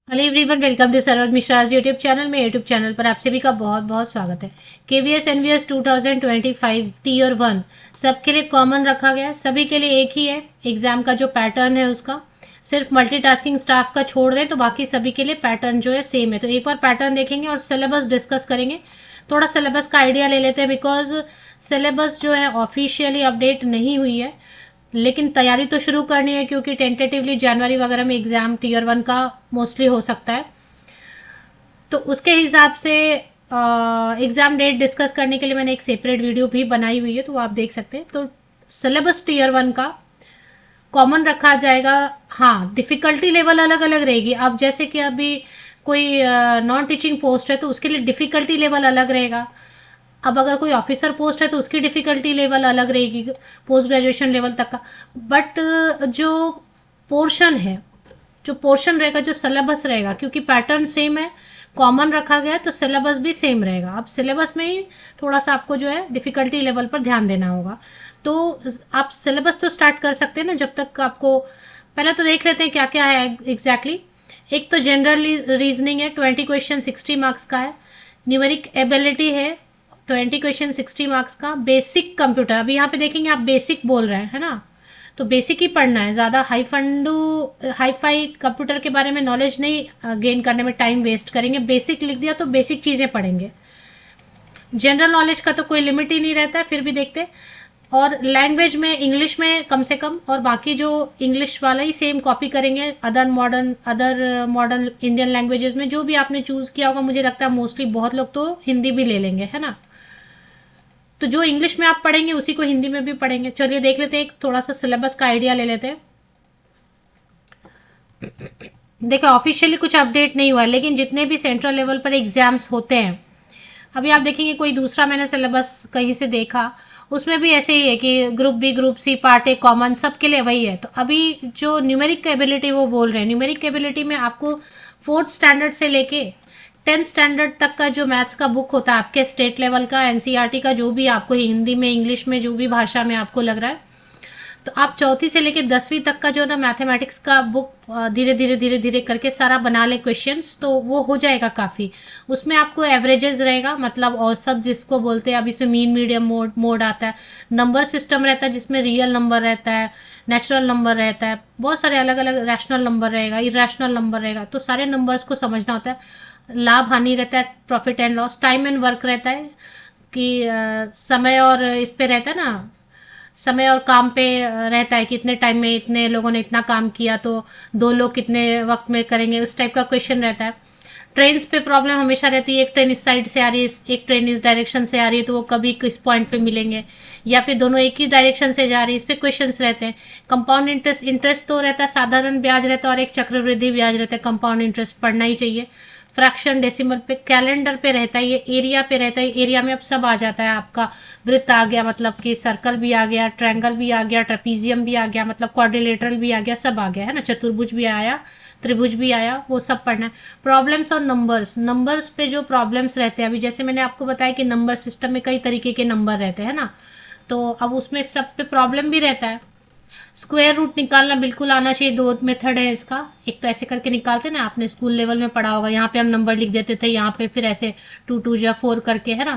Hello everyone, welcome to Saroj Mishra's YouTube channel में। YouTube channel पर आप सभी का बहुत बहुत स्वागत है। केवीएस एनवीएस 2025 टीयर 1 सबके लिए कॉमन रखा गया है। सभी के लिए एक ही है एग्जाम का जो पैटर्न है उसका। सिर्फ मल्टीटास्किंग स्टाफ का छोड़ दें तो बाकी सभी के लिए पैटर्न जो है सेम है। तो एक बार पैटर्न देखेंगे और सिलेबस डिस्कस करेंगे। थोड़ा सिलेबस का आइडिया ले लेते हैं बिकॉज सिलेबस जो है ऑफिशियली अपडेट नहीं हुई है, लेकिन तैयारी तो शुरू करनी है क्योंकि टेंटेटिवली जनवरी वगैरह में एग्जाम टीयर 1 का मोस्टली हो सकता है। तो उसके हिसाब से एग्जाम डेट डिस्कस करने के लिए मैंने एक सेपरेट वीडियो भी बनाई हुई है, तो आप देख सकते हैं। तो सिलेबस टीयर 1 का कॉमन रखा जाएगा। हाँ, डिफिकल्टी लेवल अलग अलग रहेगी। अब जैसे कि अभी कोई नॉन टीचिंग पोस्ट है तो उसके लिए डिफिकल्टी लेवल अलग रहेगा। अब अगर कोई ऑफिसर पोस्ट है तो उसकी डिफिकल्टी लेवल अलग रहेगी, पोस्ट ग्रेजुएशन लेवल तक का। बट जो पोर्शन है, जो पोर्शन रहेगा, जो सिलेबस रहेगा, क्योंकि पैटर्न सेम है, कॉमन रखा गया है, तो सिलेबस भी सेम रहेगा। अब सिलेबस में ही थोड़ा सा आपको जो है डिफिकल्टी लेवल पर ध्यान देना होगा। तो आप सिलेबस तो स्टार्ट कर सकते हैं ना, जब तक आपको पहले तो देख लेते हैं क्या क्या है एग्जैक्टली। एक तो जनरल रीजनिंग है, 20 क्वेश्चन 60 मार्क्स का है। न्यूमेरिक एबिलिटी है, 20 क्वेश्चन 60 मार्क्स का। बेसिक कंप्यूटर, अभी यहाँ पे देखेंगे आप बेसिक बोल रहे हैं, है ना, तो बेसिक ही पढ़ना है। ज्यादा हाई फाई कंप्यूटर के बारे में नॉलेज नहीं गेन करने में टाइम वेस्ट करेंगे। बेसिक लिख दिया तो बेसिक चीजें पढ़ेंगे। जनरल नॉलेज का तो कोई लिमिट ही नहीं रहता है, फिर भी देखते। और लैंग्वेज में इंग्लिश में कम से कम, और बाकी जो इंग्लिश वाला ही सेम कॉपी करेंगे। अदर मॉडर्न इंडियन लैंग्वेजेस में जो भी आपने चूज किया होगा, मुझे लगता है मोस्टली बहुत लोग तो हिंदी भी ले लेंगे, है ना। तो जो इंग्लिश में आप पढ़ेंगे उसी को हिंदी में भी पढ़ेंगे। चलिए देख लेते हैं, एक थोड़ा सा सिलेबस का आइडिया ले लेते हैं। देखो, ऑफिशियली कुछ अपडेट नहीं हुआ है, लेकिन जितने भी सेंट्रल लेवल पर एग्जाम्स होते हैं, अभी आप देखेंगे कोई दूसरा मैंने सिलेबस कहीं से देखा, उसमें भी ऐसे ही है कि group B, group C, part A common, सबके लिए वही है। तो अभी जो न्यूमेरिक एबिलिटी वो बोल रहे हैं, न्यूमेरिक एबिलिटी में आपको 4th स्टैंडर्ड से लेके 10th स्टैंडर्ड तक का जो मैथ्स का बुक होता है आपके स्टेट लेवल का, एनसीईआरटी का, जो भी आपको हिंदी में, इंग्लिश में, जो भी भाषा में आपको लग रहा है, तो आप चौथी से लेके 10वीं तक का जो ना मैथमेटिक्स का बुक धीरे धीरे धीरे धीरे करके सारा बना ले क्वेश्चंस, तो वो हो जाएगा काफी। उसमें आपको एवरेजेस रहेगा, मतलब औसत जिसको बोलते हैं। अब इसमें मीन, मीडियम, मोड आता है। नंबर सिस्टम रहता है जिसमें रियल नंबर रहता है, नेचुरल नंबर रहता है, बहुत सारे अलग अलग, रैशनल नंबर रहेगा, इरेशनल नंबर रहेगा। तो सारे नंबर्स को समझना होता है। लाभ हानि रहता है, profit and loss. Time and work रहता है कि समय और इस पे रहता है ना, समय और काम पे रहता है कि इतने टाइम में इतने लोगों ने इतना काम किया, तो दो लोग कितने वक्त में करेंगे, उस टाइप का क्वेश्चन रहता है। ट्रेन पे प्रॉब्लम हमेशा रहती है, एक ट्रेन इस साइड से आ रही है, एक ट्रेन इस डायरेक्शन से आ रही है, तो वो कभी किस पॉइंट पे मिलेंगे, या फिर दोनों एक ही डायरेक्शन से जा रही है, इस पे क्वेश्चन रहते हैं। कंपाउंड इंटरेस्ट, इंटरेस्ट तो रहता है, साधारण ब्याज रहता है, और एक चक्रवृद्धि ब्याज रहता है। कंपाउंड इंटरेस्ट पढ़ना ही चाहिए। फ्रैक्शन, डेसिमल पे, कैलेंडर पे रहता है, ये एरिया पे रहता है। एरिया में अब सब आ जाता है आपका। वृत्त आ गया, मतलब कि सर्कल भी आ गया, ट्रायंगल भी आ गया, ट्रेपीजियम भी आ गया, मतलब क्वाड्रिलेटरल भी आ गया, सब आ गया, है ना। चतुर्भुज भी आया, त्रिभुज भी आया, वो सब पढ़ना है। प्रॉब्लम्स और नंबर्स, नंबर्स पे जो प्रॉब्लम्स रहते हैं, अभी जैसे मैंने आपको बताया कि नंबर सिस्टम में कई तरीके के नंबर रहते हैं ना, तो अब उसमें सब पे प्रॉब्लम भी रहता है। स्क्वायर रूट निकालना बिल्कुल आना चाहिए। दो मेथड है इसका। एक तो ऐसे करके निकालते ना, आपने स्कूल लेवल में पढ़ा होगा, यहाँ पे हम नंबर लिख देते थे, यहाँ पे फिर ऐसे 2 2 या 4 करके, है ना,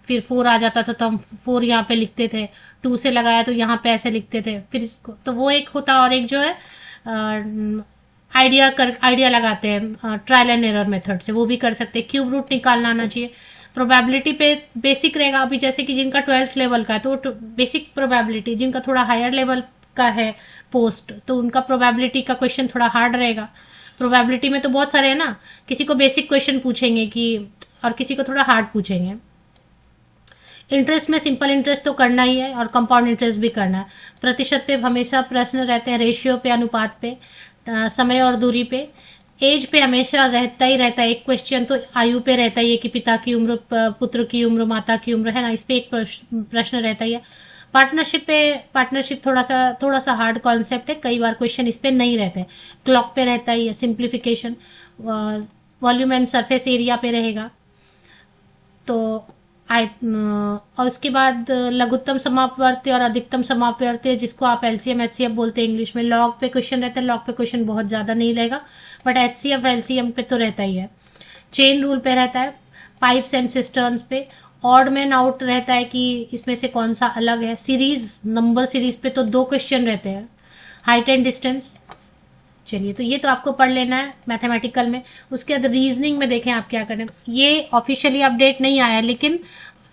फिर 4 आ जाता था तो हम 4 यहाँ पे लिखते थे। 2 से लगाया तो यहाँ पे ऐसे लिखते थे, फिर इसको, तो वो एक होता। और एक जो है आइडिया लगाते हैं ट्रायल एंड एरर मेथड से, वो भी कर सकते हैं। क्यूब रूट निकालना आना चाहिए। प्रोबेबिलिटी पे बेसिक रहेगा। अभी जैसे कि जिनका 12th लेवल का है तो बेसिक प्रोबेबिलिटी, जिनका थोड़ा हायर लेवल का है पोस्ट, तो उनका प्रोबेबिलिटी का क्वेश्चन थोड़ा हार्ड रहेगा। प्रोबेबिलिटी में तो बहुत सारे है ना, किसी को बेसिक क्वेश्चन पूछेंगे कि, और किसी को थोड़ा हार्ड पूछेंगे। इंटरेस्ट में सिंपल इंटरेस्ट तो करना ही है, और कंपाउंड इंटरेस्ट भी करना है। प्रतिशत पे हमेशा प्रश्न रहते हैं, रेशियो पे, अनुपात पे, समय और दूरी पे। एज पे हमेशा रहता ही रहता है एक क्वेश्चन, तो आयु पे रहता ही है कि पिता की उम्र, पुत्र की उम्र, माता की उम्र, है ना, इस पे एक प्रश्न रहता ही है। पार्टनरशिप पे, पार्टनरशिप थोड़ा सा हार्ड कॉन्सेप्ट है, कई बार क्वेश्चन इस पे नहीं रहते। क्लॉक पे रहता ही है, simplification. Volume and surface area पे रहेगा। तो और उसके बाद लघुत्तम समापवर्ती और अधिकतम समापवर्ती, जिसको आप एलसीएम एचसीएफ बोलते हैं इंग्लिश में। लॉग पे क्वेश्चन रहता है, लॉग पे क्वेश्चन बहुत ज़्यादा नहीं रहेगा, बट एचसीएफ एलसीएम पे तो रहता ही है। चेन रूल पे रहता है, पाइप्स एंड सिस्टर्न्स पे। ऑड मैन आउट रहता है कि इसमें से कौन सा अलग है। सीरीज, नंबर सीरीज पे तो 2 क्वेश्चन रहते हैं। Height and distance. चलिए, तो ये तो आपको पढ़ लेना है मैथमेटिकल में। उसके बाद रीजनिंग में देखें आप क्या करें। ये ऑफिशियली अपडेट नहीं आया, लेकिन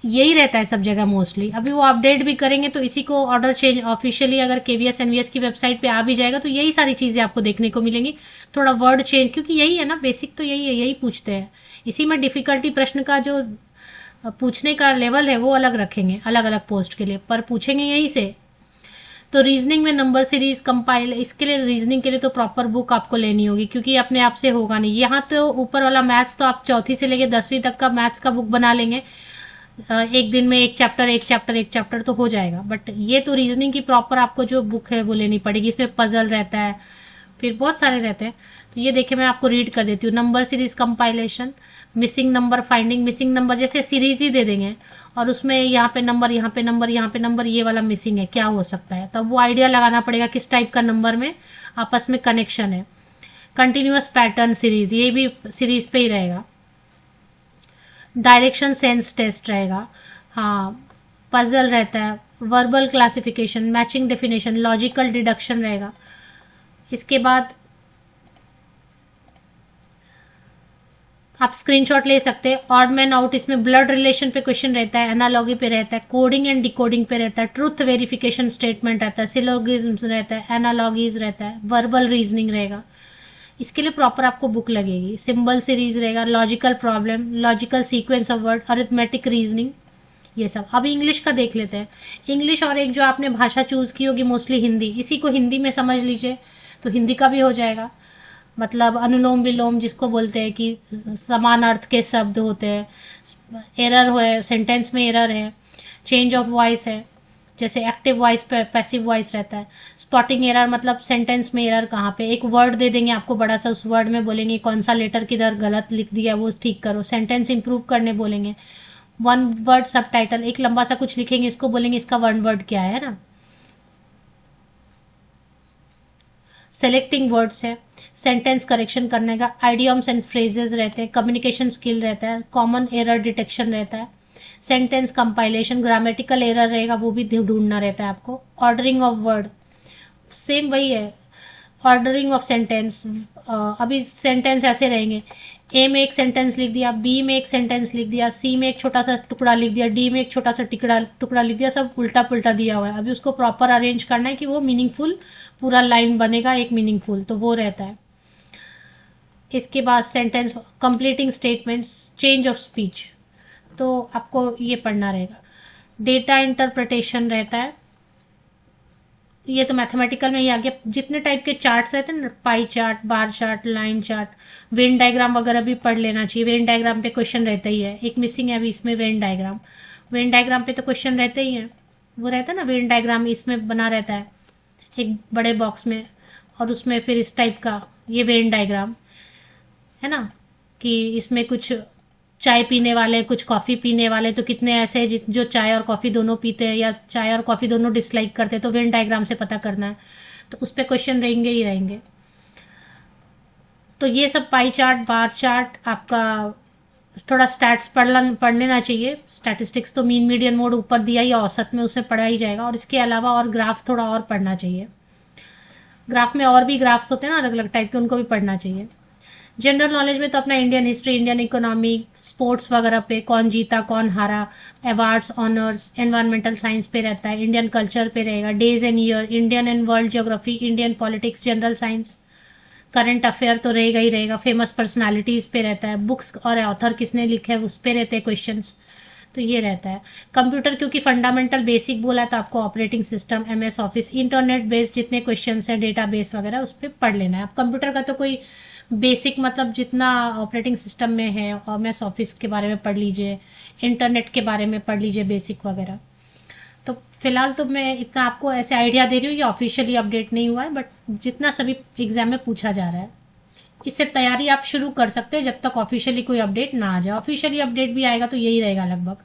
यही रहता है सब जगह मोस्टली। अभी वो अपडेट भी करेंगे तो इसी को ऑर्डर चेंज ऑफिशियली अगर केवीएस एनवीएस की वेबसाइट पे आ भी जाएगा तो यही सारी चीज़ें आपको देखने को मिलेंगी। थोड़ा वर्ड चेंज, क्योंकि यही है ना, बेसिक तो यही है, यही पूछते हैं। इसी में डिफिकल्टी प्रश्न का जो पूछने का लेवल है वो अलग रखेंगे, अलग अलग पोस्ट के लिए, पर पूछेंगे यहीं से। तो रीजनिंग में नंबर सीरीज कंपाइल, इसके लिए रीजनिंग के लिए तो प्रॉपर बुक आपको लेनी होगी, क्योंकि अपने आप से होगा नहीं। यहाँ तो ऊपर वाला मैथ्स तो आप चौथी से लेके 10वीं तक का मैथ्स का बुक बना लेंगे, एक दिन में एक चैप्टर तो हो जाएगा। बट ये तो रीजनिंग की प्रॉपर आपको जो बुक है वो लेनी पड़ेगी। इसमें पजल रहता है, फिर बहुत सारे रहते हैं। तो ये देखिए, मैं आपको रीड कर देती हूँ। Number series compilation, missing number finding. Missing number जैसे सीरीज ही दे देंगे और उसमें यहाँ पे नंबर, यहाँ पे नंबर, यहाँ पे नंबर, ये वाला मिसिंग है, क्या हो सकता है। तब वो आइडिया लगाना पड़ेगा किस टाइप का नंबर में आपस में कनेक्शन है। कंटिन्यूअस पैटर्न सीरीज, ये भी सीरीज पे ही रहेगा। डायरेक्शन सेंस टेस्ट रहेगा, हाँ। पजल रहता है, verbal classification, matching definition, logical deduction रहेगा। इसके बाद आप स्क्रीनशॉट ले सकते हैं। ऑड मैन आउट, इसमें ब्लड रिलेशन पे क्वेश्चन रहता है, एनालॉगी पे रहता है, कोडिंग एंड डिकोडिंग पे रहता है, ट्रुथ वेरिफिकेशन स्टेटमेंट रहता है, सिलोगिज्म रहता है, एनालॉगीज रहता है, वर्बल रीजनिंग रहेगा। इसके लिए प्रॉपर आपको बुक लगेगी। सिंबल सीरीज रहेगा, logical problem, logical sequence of word, arithmetic reasoning, ये सब। अब इंग्लिश का देख लेते हैं। इंग्लिश और एक जो आपने भाषा चूज की होगी मोस्टली हिंदी, इसी को हिंदी में समझ लीजिए तो हिंदी का भी हो जाएगा। मतलब अनुलोम विलोम जिसको बोलते हैं कि समान अर्थ के शब्द होते हैं। एरर है, सेंटेंस में एरर है। चेंज ऑफ वॉइस है, जैसे एक्टिव वॉइस पैसिव वॉइस रहता है। स्पॉटिंग एरर मतलब सेंटेंस में एरर कहाँ पे, एक वर्ड दे देंगे आपको बड़ा सा, उस वर्ड में बोलेंगे कौन सा लेटर किधर गलत लिख दिया वो ठीक करो। सेंटेंस इंप्रूव करने बोलेंगे। वन वर्ड सब टाइटल, एक लंबा सा कुछ लिखेंगे, इसको बोलेंगे इसका वन वर्ड क्या है ना। सेलेक्टिंग वर्ड्स है, सेंटेंस करेक्शन करने का। आइडियम्स एंड फ्रेजेस रहते हैं, कम्युनिकेशन स्किल रहता है, कॉमन एरर डिटेक्शन रहता है, सेंटेंस कंपाइलेशन, ग्रामेटिकल एरर रहेगा वो भी ढूंढना रहता है आपको। ऑर्डरिंग ऑफ वर्ड सेम वही है, ऑर्डरिंग ऑफ सेंटेंस। अभी सेंटेंस ऐसे रहेंगे, ए में एक सेंटेंस लिख दिया, बी में एक सेंटेंस लिख दिया, सी में एक छोटा सा टुकड़ा लिख दिया, डी में एक छोटा सा टुकड़ा लिख दिया, सब उल्टा पुल्टा दिया हुआ है। अभी उसको प्रॉपर अरेंज करना है कि वो मीनिंगफुल पूरा लाइन बनेगा एक मीनिंगफुल, तो वो रहता है। इसके बाद sentence completing statements, change of speech, तो आपको ये पढ़ना रहेगा। डेटा इंटरप्रिटेशन रहता है, ये तो मैथमेटिकल में ही आ गया। जितने टाइप के चार्ट्स रहते हैं ना, pie chart, bar chart, line chart, Venn diagram वगैरह भी पढ़ लेना चाहिए। वेन डायग्राम पे क्वेश्चन रहता ही है। एक मिसिंग है अभी इसमें वेन डायग्राम। वेन डायग्राम पे तो क्वेश्चन रहते ही है, वो रहता है ना वेन डायग्राम, इसमें बना रहता है एक बड़े बॉक्स में, और उसमें फिर इस टाइप का ये वेन डायग्राम है ना, कि इसमें कुछ चाय पीने वाले, कुछ कॉफ़ी पीने वाले, तो कितने ऐसे जो चाय और कॉफ़ी दोनों पीते हैं या चाय और कॉफ़ी दोनों डिसलाइक करते हैं, तो वेन डायग्राम से पता करना है। तो उस पर क्वेश्चन रहेंगे ही रहेंगे। तो ये सब पाई चार्ट, बार चार्ट, आपका थोड़ा स्टैट्स पढ़ लेना चाहिए। स्टैटिस्टिक्स तो मीन मीडियन मोड ऊपर दिया ही, औसत में उसमें पढ़ा ही जाएगा। और इसके अलावा और ग्राफ थोड़ा और पढ़ना चाहिए। ग्राफ में और भी ग्राफ्स होते हैं ना अलग अलग टाइप के, उनको भी पढ़ना चाहिए। जनरल नॉलेज में तो अपना Indian history, Indian economy, sports वगैरह पे, कौन जीता कौन हारा, अवार्ड्स, ऑनर्स, एनवायरमेंटल साइंस पे रहता है। इंडियन कल्चर पे रहेगा, days and year, Indian and world geography, Indian politics, general science, current affair तो रहेगा ही रहेगा। फेमस पर्सनालिटीज पे रहता है, बुक्स और ऑथर किसने लिखे है उस पे रहते हैं क्वेश्चंस, तो ये रहता है। कंप्यूटर क्योंकि फंडामेंटल बेसिक बोला है, तो आपको operating system, MS office, internet based जितने क्वेश्चंस हैं, डेटाबेस वगैरह, उस पर पढ़ लेना है। अब कंप्यूटर का तो कोई बेसिक मतलब जितना ऑपरेटिंग सिस्टम में है, एमएस ऑफिस के बारे में पढ़ लीजिए, इंटरनेट के बारे में पढ़ लीजिए बेसिक वगैरह। तो फिलहाल तो मैं इतना आपको ऐसे आइडिया दे रही हूँ, ये ऑफिशियली अपडेट नहीं हुआ है, बट जितना सभी एग्जाम में पूछा जा रहा है, इससे तैयारी आप शुरू कर सकते हो जब तक ऑफिशियली कोई अपडेट ना आ जाए। ऑफिशियली अपडेट भी आएगा तो यही रहेगा लगभग।